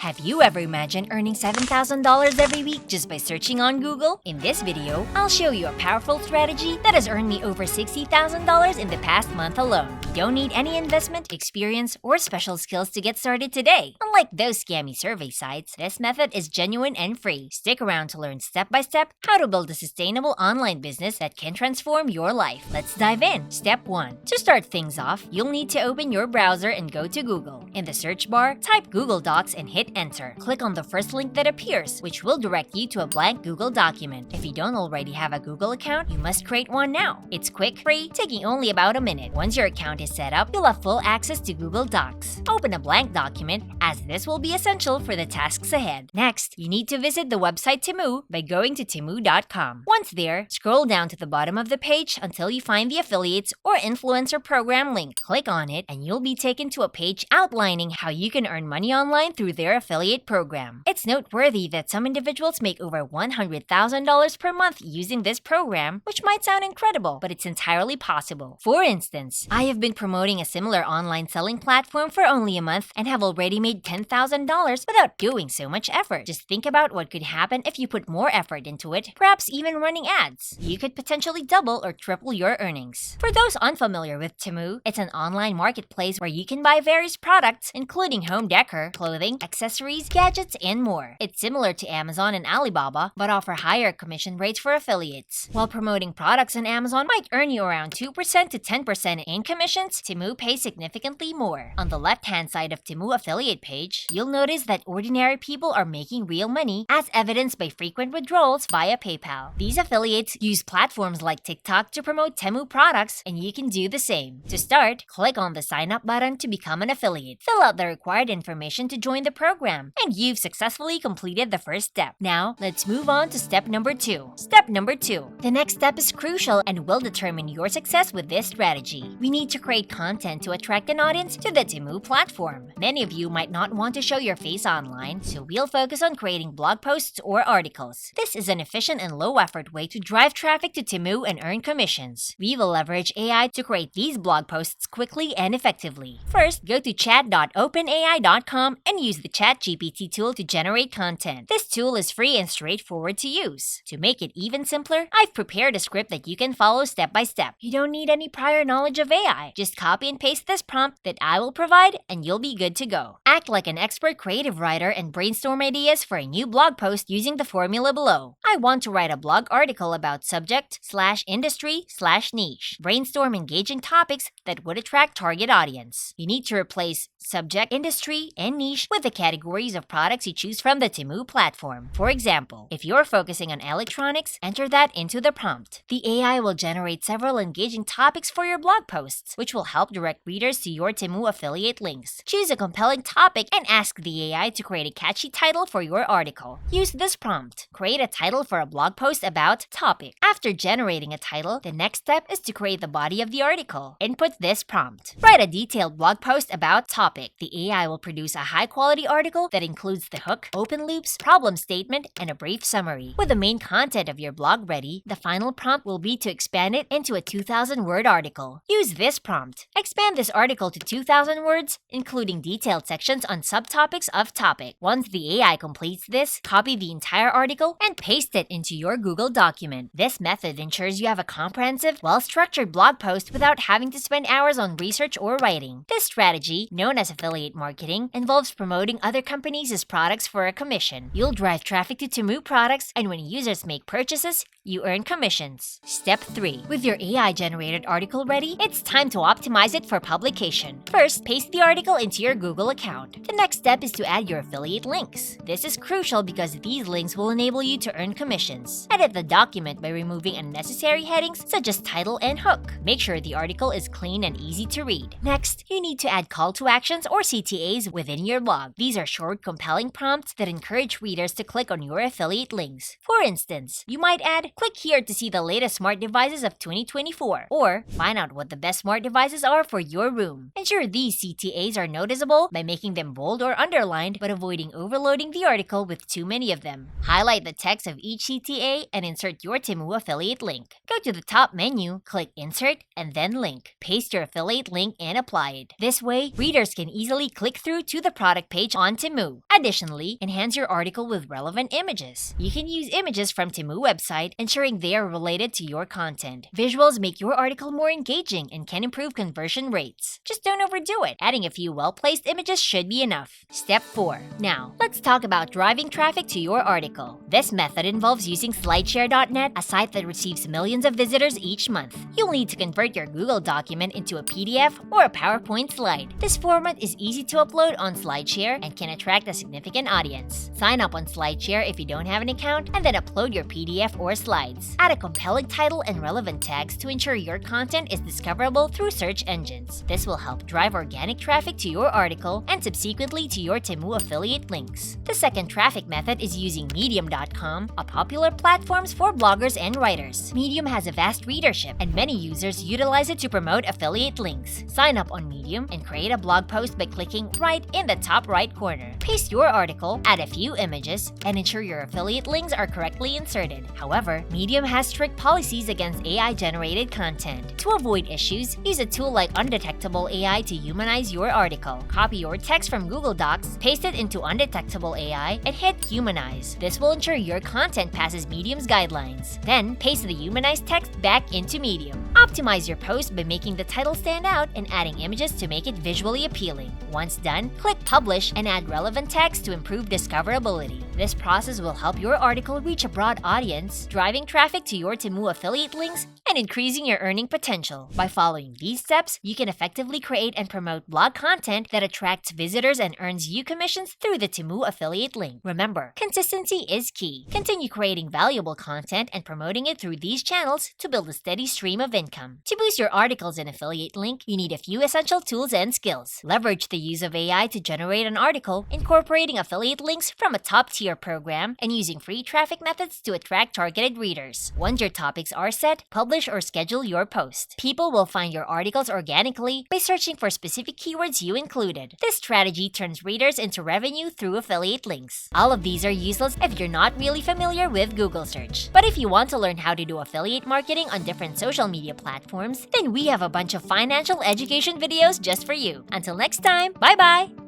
Have you ever imagined earning $7,000 every week just by searching on Google? In this video, I'll show you a powerful strategy that has earned me over $60,000 in the past month alone. You don't need any investment, experience, or special skills to get started today. Unlike those scammy survey sites, this method is genuine and free. Stick around to learn step-by-step how to build a sustainable online business that can transform your life. Let's dive in. Step 1. To start things off, you'll need to open your browser and go to Google. In the search bar, type Google Docs and hit enter. Click on the first link that appears, which will direct you to a blank Google document. If you don't already have a Google account, you must create one now. It's quick, free, taking only about a minute. Once your account is set up, you'll have full access to Google Docs. Open a blank document, as this will be essential for the tasks ahead. Next, you need to visit the website Temu by going to temu.com. Once there, scroll down to the bottom of the page until you find the affiliates or influencer program link. Click on it, and you'll be taken to a page outlining how you can earn money online through their affiliate program. It's noteworthy that some individuals make over $100,000 per month using this program, which might sound incredible, but it's entirely possible. For instance, I have been promoting a similar online selling platform for only a month and have already made $10,000 without doing so much effort. Just think about what could happen if you put more effort into it, perhaps even running ads. You could potentially double or triple your earnings. For those unfamiliar with Temu, it's an online marketplace where you can buy various products, including home decor, clothing, accessories, gadgets, and more. It's similar to Amazon and Alibaba, but offer higher commission rates for affiliates. While promoting products on Amazon might earn you around 2% to 10% in commissions, Temu pays significantly more. On the left-hand side of Temu affiliate page, you'll notice that ordinary people are making real money, as evidenced by frequent withdrawals via PayPal. These affiliates use platforms like TikTok to promote Temu products, and you can do the same. To start, click on the sign up button to become an affiliate. Fill out the required information to join the program, and you've successfully completed the first step. Now, let's move on to step number 2. Step number 2. The next step is crucial and will determine your success with this strategy. We need to create content to attract an audience to the Temu platform. Many of you might not want to show your face online, so we'll focus on creating blog posts or articles. This is an efficient and low-effort way to drive traffic to Temu and earn commissions. We will leverage AI to create these blog posts quickly and effectively. First, go to chat.openai.com and use the ChatGPT tool to generate content. This tool is free and straightforward to use. To make it even simpler, I've prepared a script that you can follow step by step. You don't need any prior knowledge of AI. Just copy and paste this prompt that I will provide and you'll be good to go. Act like an expert creative writer and brainstorm ideas for a new blog post using the formula below. I want to write a blog article about subject/industry/niche. Brainstorm engaging topics that would attract target audience. You need to replace subject, industry, and niche with the categories of products you choose from the Temu platform. For example, if you're focusing on electronics, enter that into the prompt. The AI will generate several engaging topics for your blog posts, which will help direct readers to your Temu affiliate links. Choose a compelling topic and ask the AI to create a catchy title for your article. Use this prompt. Create a title for a blog post about topic. After generating a title, the next step is to create the body of the article. Input this prompt. Write a detailed blog post about topic. The AI will produce a high-quality article that includes the hook, open loops, problem statement, and a brief summary. With the main content of your blog ready, the final prompt will be to expand it into a 2,000-word article. Use this prompt. Expand this article to 2,000 words, including detailed sections on subtopics of topic. Once the AI completes this, copy the entire article and paste it into your Google document. This method ensures you have a comprehensive, well-structured blog post without having to spend hours on research or writing. This strategy, known as affiliate marketing, involves promoting other companies' products for a commission. You'll drive traffic to Temu products, and when users make purchases, you earn commissions. Step 3. With your AI-generated article ready, it's time to optimize it for publication. First, paste the article into your Google account. The next step is to add your affiliate links. This is crucial because these links will enable you to earn commissions. Edit the document by removing unnecessary headings such as title and hook. Make sure the article is clean and easy to read. Next, you need to add call to actions or CTAs within your blog. These are short, compelling prompts that encourage readers to click on your affiliate links. For instance, you might add, click here to see the latest smart devices of 2024, or find out what the best smart devices are for your room. Ensure these CTAs are noticeable by making them bold or underlined, but avoiding overloading the article with too many of them. Highlight the text of each CTA and insert your Temu affiliate link. Go to the top menu, click Insert, and then Link. Paste your affiliate link and apply it. This way, readers can easily click through to the product page on Temu. Additionally, enhance your article with relevant images. You can use images from Temu website, ensuring they are related to your content. Visuals make your article more engaging and can improve conversion rates. Just don't overdo it. Adding a few well-placed images should be enough. Step 4. Now, let's talk about driving traffic to your article. This method involves using slideshare.net, a site that receives millions of visitors each month. You'll need to convert your Google document into a PDF or a PowerPoint slide. This format is easy to upload on SlideShare and can attract a significant audience. Sign up on SlideShare if you don't have an account, and then upload your PDF or slides. Add a compelling title and relevant tags to ensure your content is discoverable through search engines. This will help drive organic traffic to your article and subsequently to your Temu affiliate links. The second traffic method is using Medium.com, a popular platform for bloggers and writers. Medium has a vast readership, and many users utilize it to promote affiliate links. Sign up on Medium and create a blog post by clicking right in the top right corner. Paste your article, add a few images, and ensure your affiliate links are correctly inserted. However, Medium has strict policies against AI-generated content. To avoid issues, use a tool like Undetectable AI to humanize your article. Copy your text from Google Docs, paste it into Undetectable AI, and hit Humanize. This will ensure your content passes Medium's guidelines. Then, paste the humanized text back into Medium. Optimize your post by making the title stand out and adding images to make it visually appealing. Once done, click Publish and add relevant text to improve discoverability. This process will help your article reach a broad audience, driving traffic to your Temu affiliate links and increasing your earning potential. By following these steps, you can effectively create and promote blog content that attracts visitors and earns you commissions through the Temu affiliate link. Remember, consistency is key. Continue creating valuable content and promoting it through these channels to build a steady stream of income. To boost your articles and affiliate link, you need a few essential tools and skills. Leverage the use of AI to generate an article, incorporating affiliate links from a top-tier program, and using free traffic methods to attract targeted readers. Once your topics are set, publish or schedule your post. People will find your articles organically by searching for specific keywords you included. This strategy turns readers into revenue through affiliate links. All of these are useless if you're not really familiar with Google search. But if you want to learn how to do affiliate marketing on different social media platforms, then we have a bunch of financial education videos just for you. Until next time, bye-bye!